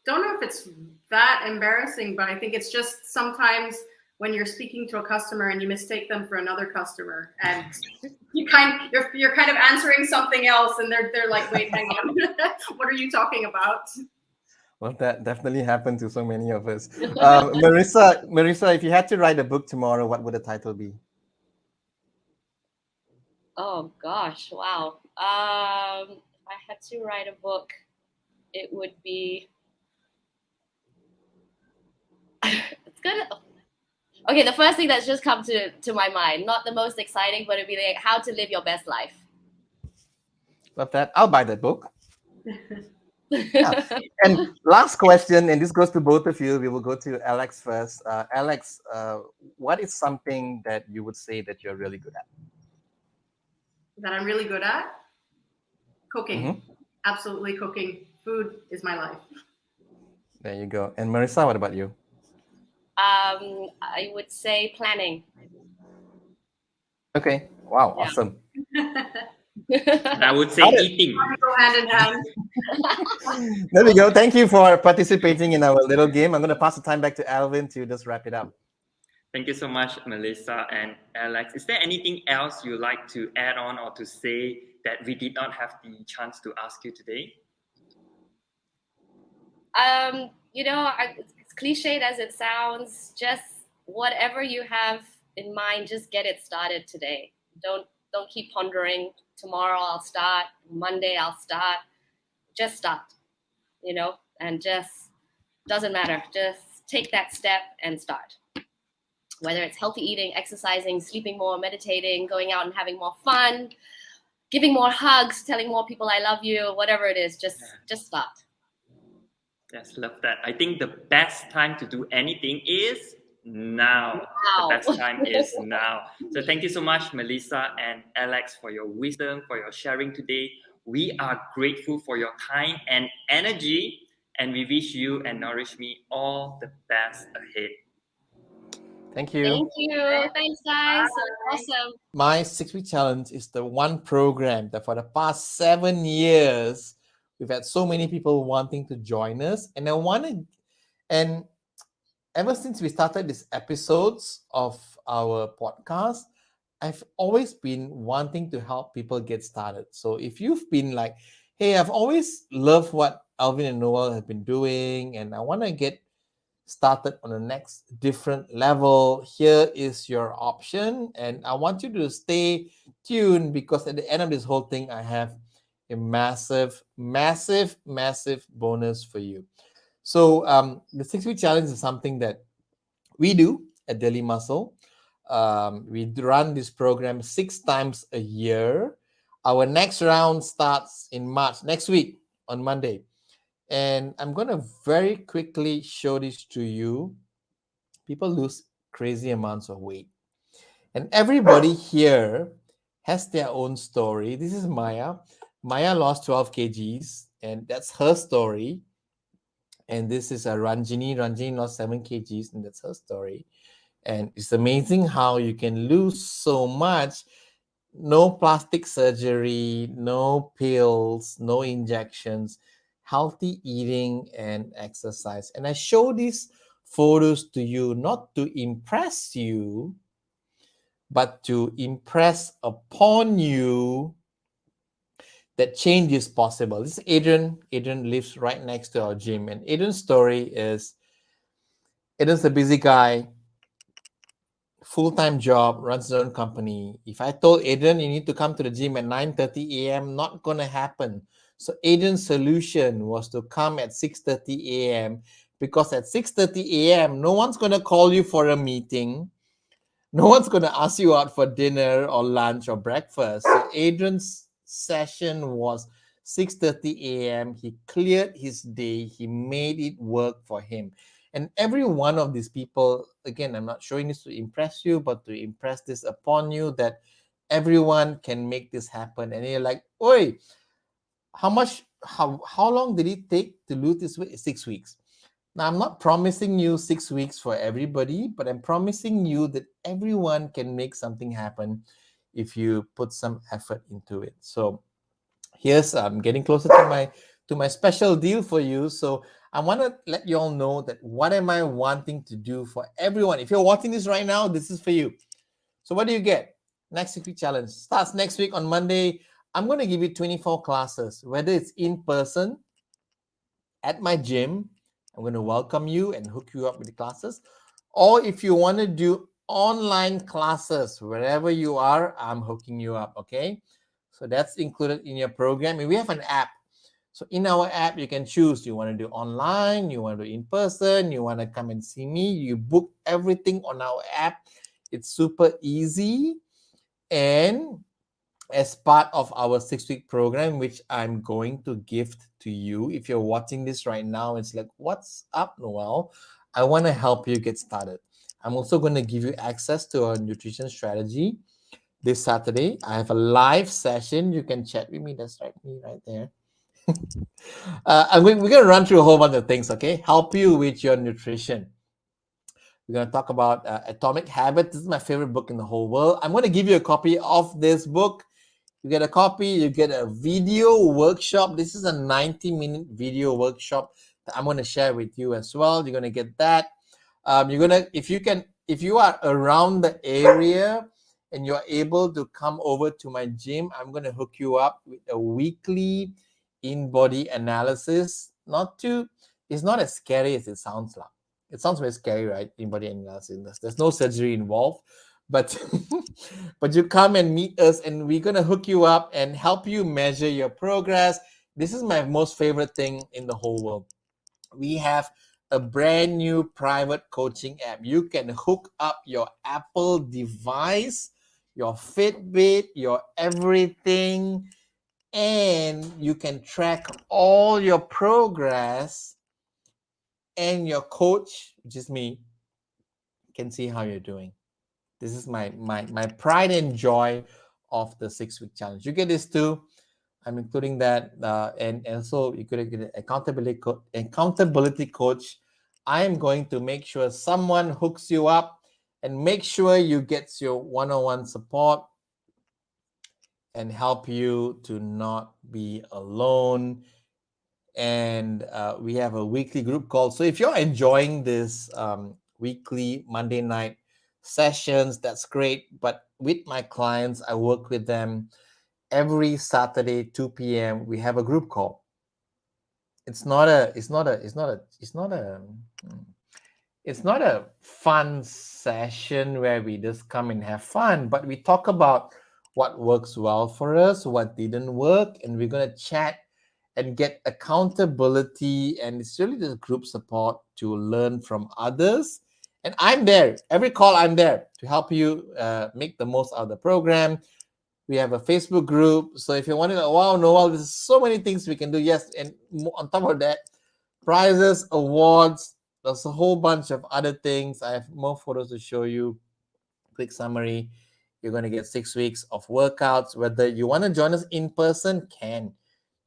don't know if it's that embarrassing, but I think it's just sometimes when you're speaking to a customer and you mistake them for another customer, and you're kind of answering something else, and they're like, "Wait, hang on, what are you talking about?" Well, that definitely happened to so many of us. Marissa, if you had to write a book tomorrow, what would the title be? Oh gosh, wow. If I had to write a book, it would be. It's gonna. Okay, the first thing that's just come to my mind, not the most exciting, but it'd be like how to live your best life. Love that. I'll buy that book. Yeah. And last question, and this goes to both of you. We will go to Alex first. Alex, what is something that you would say that you're really good at? That I'm really good at cooking. Mm-hmm. Absolutely cooking. Food is my life. There you go. And Marissa, what about you? I would say planning. Okay. Wow. Yeah. Awesome. And I would say Got it. eating. Go hand in hand. There we go. Thank you for participating in our little game. I'm going to pass the time back to Alvin to just wrap it up. Thank you so much, Melissa and Alex. Is there anything else you'd like to add on or to say that we did not have the chance to ask you today? It's cliched as it sounds, just whatever you have in mind, just get it started today. Don't keep pondering. Tomorrow I'll start. Monday I'll start. Just start, and just doesn't matter. Just take that step and start. Whether it's healthy eating, exercising, sleeping more, meditating, going out and having more fun, giving more hugs, telling more people I love you, whatever it is, just start. Yes, love that. I think the best time to do anything is now. The best time is now. So thank you so much, Melissa and Alex, for your wisdom, for your sharing today. We are grateful for your time and energy, and we wish you and NourishMe all the best ahead. Thank you. Thank you. Thanks, guys. Awesome. My 6-week challenge is the one program that for the past 7 years, we've had so many people wanting to join us. And ever since we started these episodes of our podcast, I've always been wanting to help people get started. So if you've been like, hey, I've always loved what Alvin and Noel have been doing, and I want to get started on the next different level, here is your option. And I want you to stay tuned, because at the end of this whole thing, I have a massive bonus for you. So the 6-week challenge is something that we do at Daily Muscle. We run this program 6 times a year. Our next round starts in March, next week on Monday. And I'm going to very quickly show this to you. People lose crazy amounts of weight. And everybody here has their own story. This is Maya. Maya lost 12 kgs, and that's her story. And this is a Ranjini. Ranjini lost 7 kgs, and that's her story. And it's amazing how you can lose so much. No plastic surgery, no pills, no injections, healthy eating and exercise. And I show these photos to you not to impress you, but to impress upon you that change is possible. This is Adrian. Adrian lives right next to our gym. And Adrian's story is Adrian's a busy guy, full-time job, runs his own company. If I told Adrian you need to come to the gym at 9:30 a.m., not gonna happen. So Adrian's solution was to come at 6:30 a.m. because at 6:30 a.m., no one's gonna call you for a meeting. No one's going to ask you out for dinner or lunch or breakfast. So Adrian's session was 6:30 a.m. He cleared his day. He made it work for him. And every one of these people, again, I'm not showing this to impress you, but to impress this upon you that everyone can make this happen. And you're like, oi, how long did it take to lose this weight? 6 weeks. Now, I'm not promising you 6 weeks for everybody, but I'm promising you that everyone can make something happen if you put some effort into it. So here's I'm getting closer to my special deal for you. So I want to let you all know that what am I wanting to do for everyone. If you're watching this right now, this is for you. So what do you get? Next week challenge starts next week on Monday. I'm going to give you 24 classes, whether it's in person at my gym. I'm going to welcome you and hook you up with the classes. Or if you want to do online classes, wherever you are, I'm hooking you up, okay? So that's included in your program. And we have an app. So in our app, you can choose. You want to do online, you want to do in person, you want to come and see me. You book everything on our app. It's super easy. And as part of our 6-week program, which I'm going to gift to you. If you're watching this right now, it's like, what's up, Noel? I want to help you get started. I'm also going to give you access to our nutrition strategy this Saturday. I have a live session. You can chat with me. That's right, me right there. We're going to run through a whole bunch of things, okay? Help you with your nutrition. We're going to talk about Atomic Habits. This is my favorite book in the whole world. I'm going to give you a copy of this book. You get a copy, you get a video workshop. This is a 90-minute video workshop that I'm going to share with you as well. You're going to get that. If you are around the area and you're able to come over to my gym, I'm going to hook you up with a weekly in-body analysis. It's not as scary as it sounds like. It sounds very scary, right? In-body analysis. There's no surgery involved. But you come and meet us, and we're going to hook you up and help you measure your progress. This is my most favorite thing in the whole world. We have a brand new private coaching app. You can hook up your Apple device, your Fitbit, your everything, and you can track all your progress, and your coach, which is me, can see how you're doing. This is my pride and joy of the 6-week challenge. You get this too. I'm including that, and also you could get an accountability coach. I am going to make sure someone hooks you up and make sure you get your one-on-one support and help you to not be alone. And we have a weekly group call. So if you're enjoying this weekly Monday night sessions, that's great. But with my clients, I work with them every Saturday 2 p.m. we have a group call. It's not a fun session where we just come and have fun, but we talk about what works well for us, what didn't work, and we're going to chat and get accountability. And it's really just group support to learn from others. And I'm there. Every call, I'm there to help you make the most out of the program. We have a Facebook group. So if you're wondering, wow, Noel, there's so many things we can do. Yes, and on top of that, prizes, awards, there's a whole bunch of other things. I have more photos to show you. Quick summary. You're going to get 6 weeks of workouts. Whether you want to join us in person, can.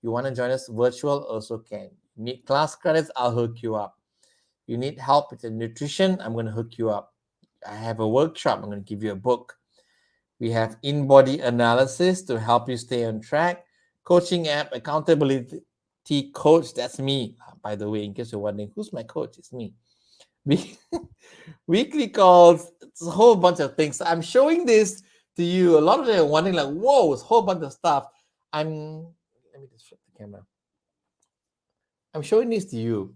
You want to join us virtual, also can. You need class credits, I'll hook you up. You need help with the nutrition, I'm going to hook you up. I have a workshop, I'm going to give you a book. We have in-body analysis to help you stay on track. Coaching app, accountability coach, that's me. By the way, in case you're wondering, who's my coach? It's me. Weekly calls, it's a whole bunch of things. I'm showing this to you. A lot of them are wondering, like, whoa, it's a whole bunch of stuff. Let me just flip the camera. I'm showing this to you.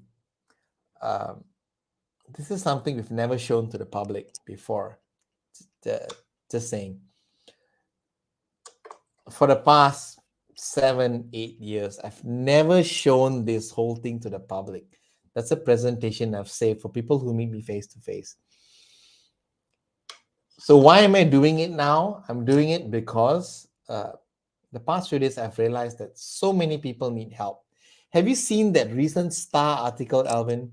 This is something we've never shown to the public before. Just saying. For the past 7-8 years, I've never shown this whole thing to the public. That's a presentation I've saved for people who meet me face to face. So why am I doing it now? I'm doing it because the past few days I've realized that so many people need help. Have you seen that recent Star article, Alvin?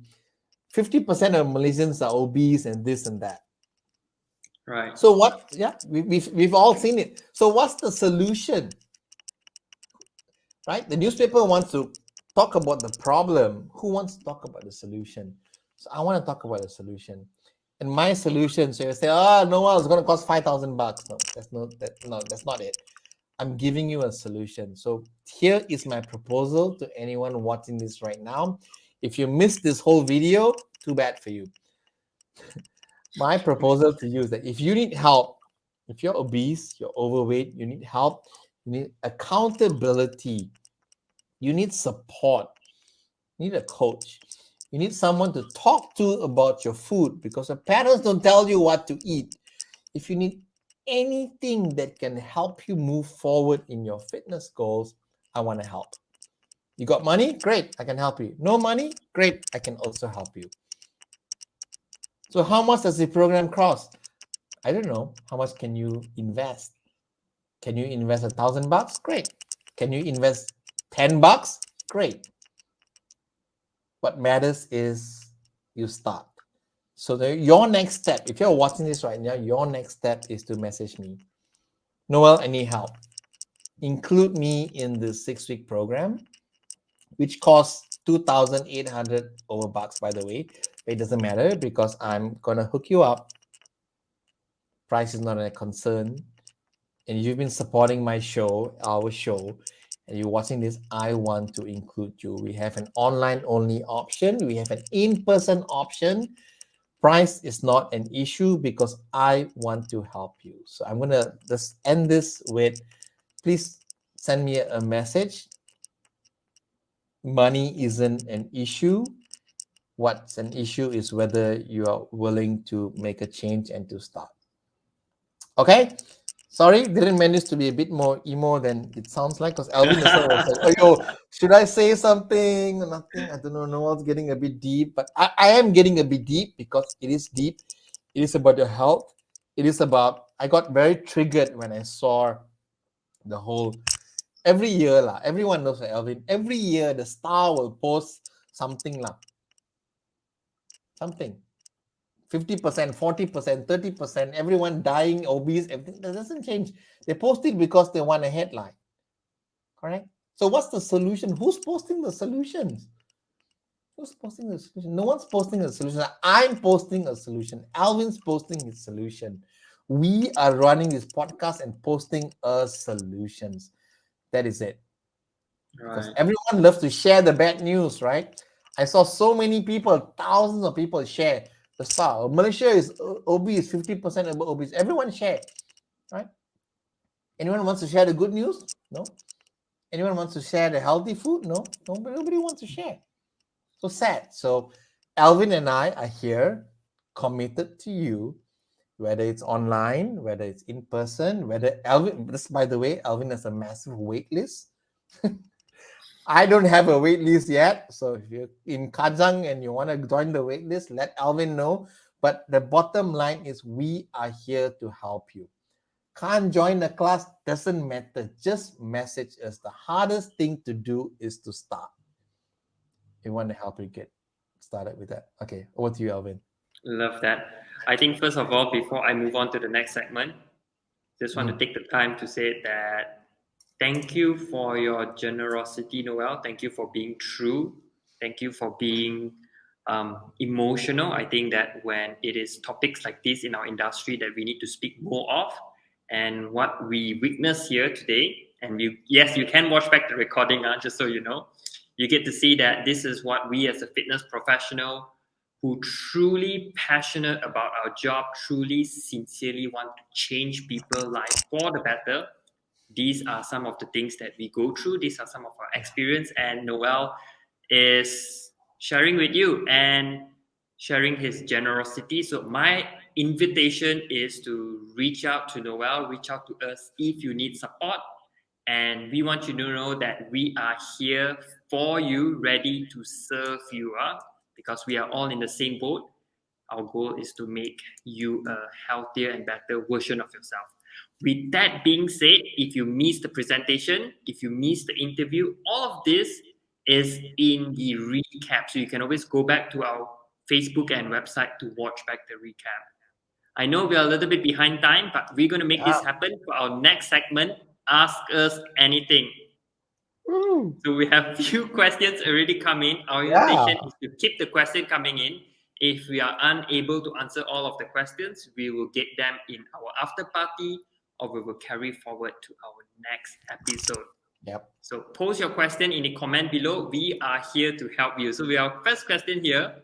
50% of Malaysians are obese and this and that. Right. So what? Yeah, we've all seen it. So what's the solution? Right? The newspaper wants to talk about the problem. Who wants to talk about the solution? So I want to talk about the solution. And my solution, so you say, oh, no, it's going to cost $5,000. No, that's not it. I'm giving you a solution. So here is my proposal to anyone watching this right now. If you missed this whole video, too bad for you. My proposal to you is that if you need help, if you're obese, you're overweight, you need help, you need accountability, you need support, you need a coach, you need someone to talk to about your food, because the parents don't tell you what to eat. If you need anything that can help you move forward in your fitness goals, I want to help. You got money? Great, I can help you. No money? Great, I can also help you. So how much does the program cost? I don't know. How much can you invest? Can you invest $1,000? Great. Can you invest $10? Great. What matters is you start. So your next step, if you're watching this right now, your next step is to message me. Noel, I need help. Include me in the 6-week program, which costs 2,800 over bucks, by the way. It doesn't matter because I'm going to hook you up. Price is not a concern. And you've been supporting my show, our show, and you're watching this, I want to include you. We have an online only option. We have an in-person option. Price is not an issue because I want to help you. So I'm going to just end this with, please send me a message. Money isn't an issue. What's an issue is whether you are willing to make a change and to start. Okay? Sorry, didn't manage to be a bit more emo than it sounds like, because Alvin was like, oh, yo, should I say something? Nothing. I don't know. Noel's getting a bit deep, but I am getting a bit deep because it is deep. It is about your health. It is about, I got very triggered when I saw the whole, every year, everyone knows Alvin, every year the Star will post something, something. 50%, 40%, 30%, everyone dying, obese, everything. That doesn't change. They post it because they want a headline. Correct? So what's the solution? Who's posting the solutions? Who's posting the solution? No one's posting a solution. I'm posting a solution. Alvin's posting his solution. We are running this podcast and posting solutions. That is it. Right. Because everyone loves to share the bad news, right? I saw so many people, thousands of people share the Star. Malaysia is obese, 50% obese. Everyone share, right? Anyone wants to share the good news? No. Anyone wants to share the healthy food? No. Nobody wants to share. So sad. So Alvin and I are here, committed to you, whether it's online, whether it's in person, whether Alvin, this, by the way, Alvin has a massive wait list. I don't have a wait list yet. So if you're in Kajang and you want to join the wait list, let Alvin know. But the bottom line is we are here to help you. Can't join the class, doesn't matter. Just message us. The hardest thing to do is to start. We want to help you get started with that. Okay, over to you, Alvin. Love that. I think first of all, before I move on to the next segment, just want to take the time to say that thank you for your generosity, Noel. Thank you for being true. Thank you for being emotional. I think that when it is topics like this in our industry that we need to speak more of, and what we witness here today, and yes, you can watch back the recording, just so you know, you get to see that this is what we as a fitness professional who truly passionate about our job, truly sincerely want to change people's life for the better. These are some of the things that we go through. These are some of our experience, and Noel is sharing with you and sharing his generosity. So my invitation is to reach out to Noel, reach out to us if you need support. And we want you to know that we are here for you, ready to serve you, because we are all in the same boat. Our goal is to make you a healthier and better version of yourself. With that being said, if you miss the presentation, if you miss the interview, all of this is in the recap. So you can always go back to our Facebook and website to watch back the recap. I know we are a little bit behind time, but we're going to make this happen for our next segment. Ask us anything. So we have few questions already come in. Our invitation is to keep the question coming in. If we are unable to answer all of the questions, we will get them in our after party, or we will carry forward to our next episode. Yep. So post your question in the comment below. We are here to help you. So we have first question here,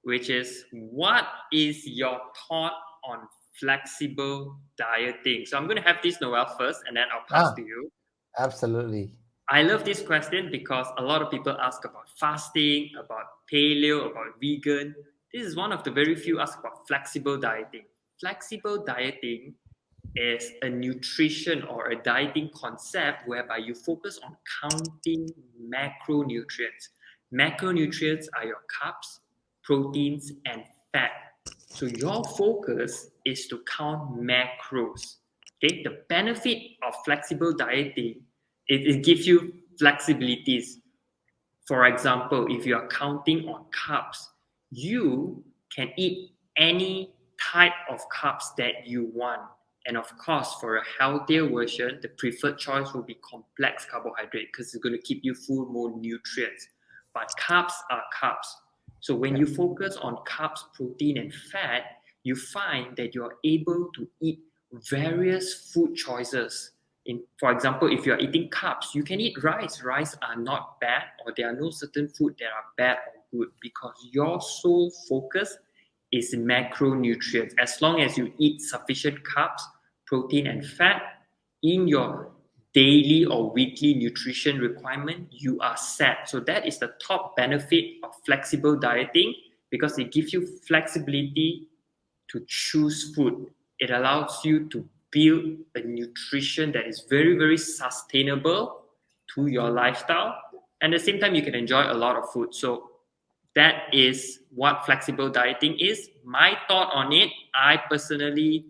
which is, what is your thought on flexible dieting? So I'm going to have this Noel first, and then I'll pass to you. Absolutely. I love this question because a lot of people ask about fasting, about paleo, about vegan. This is one of the very few ask about flexible dieting. Flexible dieting is a nutrition or a dieting concept whereby you focus on counting macronutrients. Macronutrients are your carbs, proteins, and fat. So your focus is to count macros. Okay, the benefit of flexible dieting, it gives you flexibilities. For example, if you are counting on carbs, you can eat any type of carbs that you want. And of course, for a healthier version, the preferred choice will be complex carbohydrate because it's going to keep you full more nutrients. But carbs are carbs. So when you focus on carbs, protein, and fat, you find that you're able to eat various food choices. For example, if you're eating carbs, you can eat rice. Rice are not bad, or there are no certain food that are bad or good, because your sole focus is macronutrients. As long as you eat sufficient carbs, protein, and fat in your daily or weekly nutrition requirement, you are set. So that is the top benefit of flexible dieting, because it gives you flexibility to choose food. It allows you to build a nutrition that is very, very sustainable to your lifestyle. And at the same time, you can enjoy a lot of food. So that is what flexible dieting is. My thought on it, I personally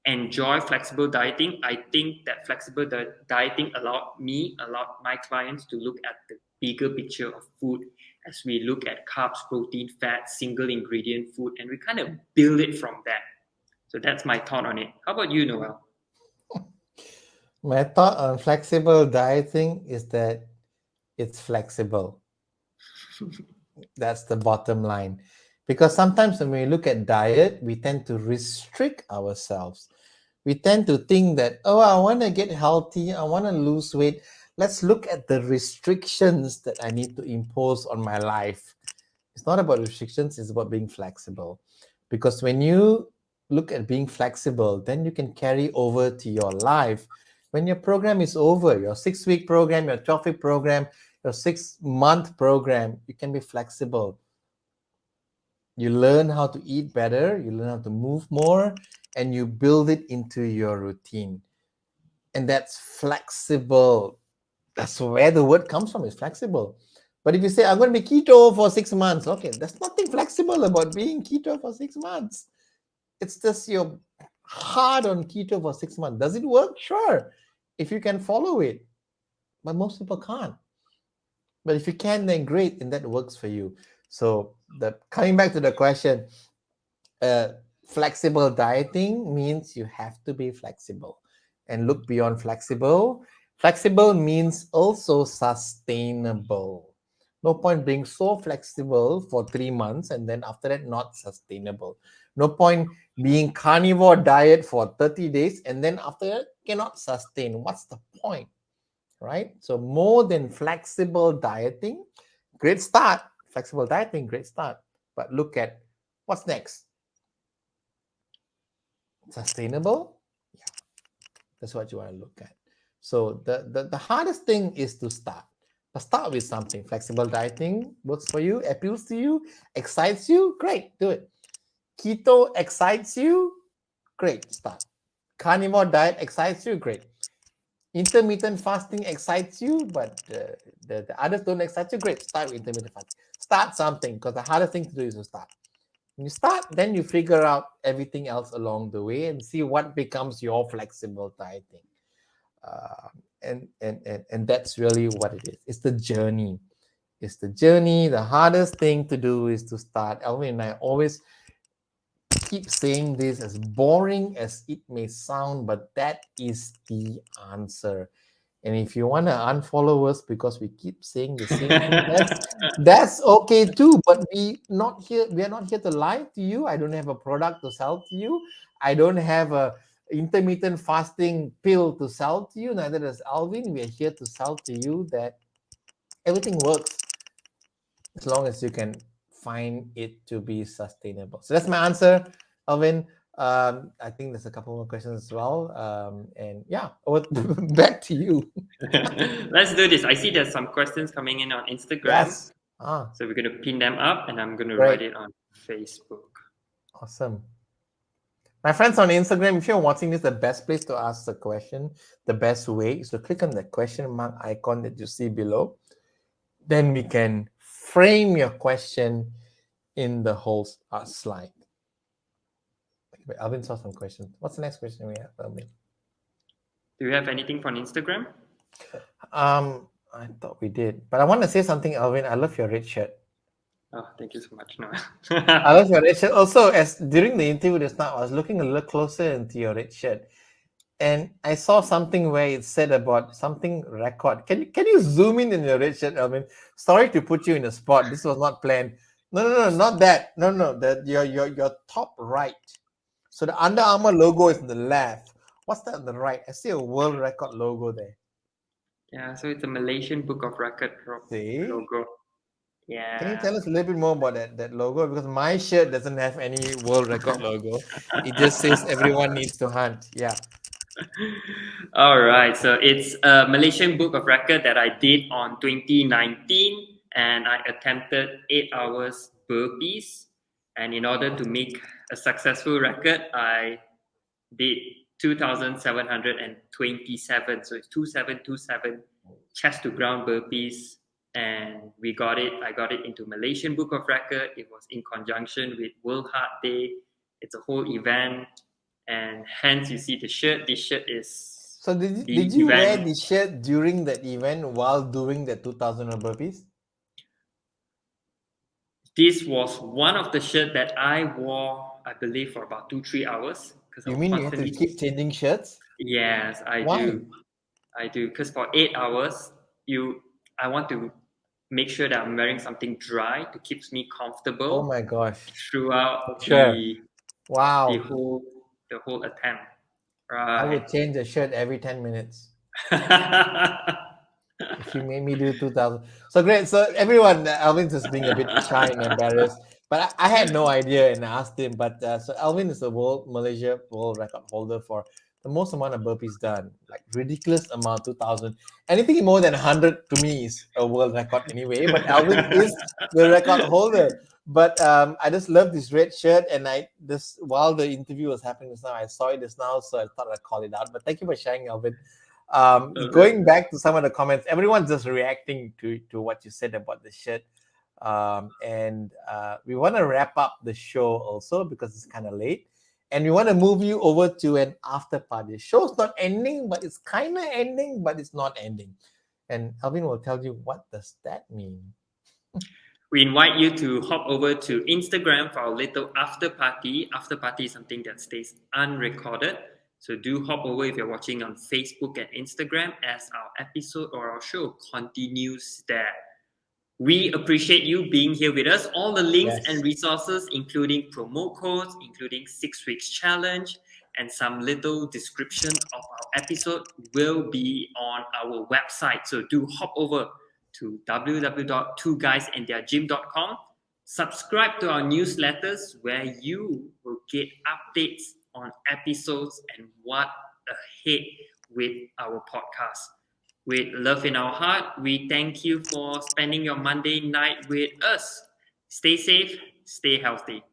enjoy flexible dieting. I think that flexible dieting allowed my clients to look at the bigger picture of food, as we look at carbs, protein, fat, single ingredient food, and we kind of build it from that. So that's my thought on it. How about you, Noel? My thought on flexible dieting is that it's flexible. That's the bottom line. Because sometimes when we look at diet, we tend to restrict ourselves. We tend to think that, oh, I want to get healthy, I want to lose weight. Let's look at the restrictions that I need to impose on my life. It's not about restrictions, it's about being flexible. Because when you look at being flexible, then you can carry over to your life. When your program is over, your 6-week program, your 12-week program, your 6-month program, you can be flexible. You learn how to eat better, you learn how to move more, and you build it into your routine. And that's flexible. That's where the word comes from, is flexible. But if you say, I'm going to be keto for 6 months, okay, there's nothing flexible about being keto for 6 months. It's just you're hard on keto for 6 months. Does it work? Sure, if you can follow it. But most people can't. But if you can, then great, and that works for you. So coming back to the question, flexible dieting means you have to be flexible and look beyond flexible. Flexible means also sustainable. No point being so flexible for 3 months and then after that not sustainable. No point being carnivore diet for 30 days and then after that cannot sustain. What's the point? Right? So more than flexible dieting, great start. Flexible dieting, great start. But look at what's next. Sustainable? Yeah, that's what you want to look at. So the hardest thing is to start. But start with something. Flexible dieting works for you, appeals to you, excites you, great, do it. Keto excites you, great, start. Carnivore diet excites you, great. Intermittent fasting excites you, but the others don't excite you, great, start with intermittent fasting. Start something, because the hardest thing to do is to start. When you start, then you figure out everything else along the way and see what becomes your flexible dieting. Uh, and that's really what it is. It's the journey. It's the journey. The hardest thing to do is to start. Alvin and I always keep saying this, as boring as it may sound, but that is the answer. And if you want to unfollow us because we keep saying the same thing, that's okay too. But we are not here to lie to you. I don't have a product to sell to you. I don't have a intermittent fasting pill to sell to you. Neither does Alvin. We are here to sell to you that everything works as long as you can find it to be sustainable. So that's my answer, Alvin. I think there's a couple more questions as well. And yeah, back to you. Let's do this. I see there's some questions coming in on Instagram. Yes. Ah, So we're going to pin them up and I'm going to Great. write it on Facebook. awesome. My friends on Instagram, if you're watching this, the best place to ask the question, the best way is to click on the question mark icon that you see below. Then we can frame your question in the whole slide. Wait, Alvin saw some questions. What's the next question we have, Alvin? Do you have anything from Instagram? I thought we did, but I want to say something, Alvin. I love your red shirt. Oh, thank you so much. No. I love your red shirt. Also, as during the interview just now, I was looking a little closer into your red shirt, and I saw something where it said about something record. Can you zoom in your red shirt, Alvin? Sorry to put you in a spot. This was not planned. No, not that. No. Your top right. So the Under Armour logo is on the left. What's that on the right? I see a world record logo there. Yeah, so it's a Malaysian Book of Record See? logo. Yeah. Can you tell us a little bit more about that logo? Because my shirt doesn't have any world record logo. It just says everyone needs to hunt. Yeah. All right. So it's a Malaysian Book of Record that I did on 2019, and I attempted 8 hours burpees. And in order to make a successful record, I did 2,727. So it's 2,727 chest to ground burpees. And we got it. I got it into Malaysian Book of Record. It was in conjunction with World Heart Day. It's a whole event. And hence you see the shirt. This shirt is So did you wear the shirt during that event while doing the 2,000 burpees? This was one of the shirts that I wore, I believe, for about 2-3 hours. You mean you have to keep changing shirts? Yes, I Why? do. I do. Because for 8 hours, I want to make sure that I'm wearing something dry to keep me comfortable. Oh my gosh. Throughout Sure. the whole attempt. Right. I would change the shirt every 10 minutes. If you made me do 2,000. So great. So everyone, Alvin's just being a bit shy and embarrassed. But I had no idea and I asked him. But so Alvin is the Malaysia world record holder for the most amount of burpees done. Like ridiculous amount, 2,000. Anything more than 100 to me is a world record anyway. But Alvin is the record holder. But I just love this red shirt. And while the interview was happening just now, I saw it just now. So I thought I'd call it out. But thank you for sharing, Alvin. Going back to some of the comments, everyone's just reacting to what you said about the shirt. And we want to wrap up the show also because it's kind of late. And we want to move you over to an after party. The show's not ending, but it's kind of ending, but it's not ending. And Alvin will tell you what does that mean. We invite you to hop over to Instagram for our little after party. After party is something that stays unrecorded. So do hop over if you're watching on Facebook and Instagram as our episode or our show continues there. We appreciate you being here with us. All the links Yes. and resources, including promo codes, including 6 weeks challenge, and some little description of our episode will be on our website. So do hop over to www.2guysandtheirgym.com. Subscribe to our newsletters where you will get updates on episodes and what ahead with our podcast. With love in our heart, we thank you for spending your Monday night with us. Stay safe, stay healthy.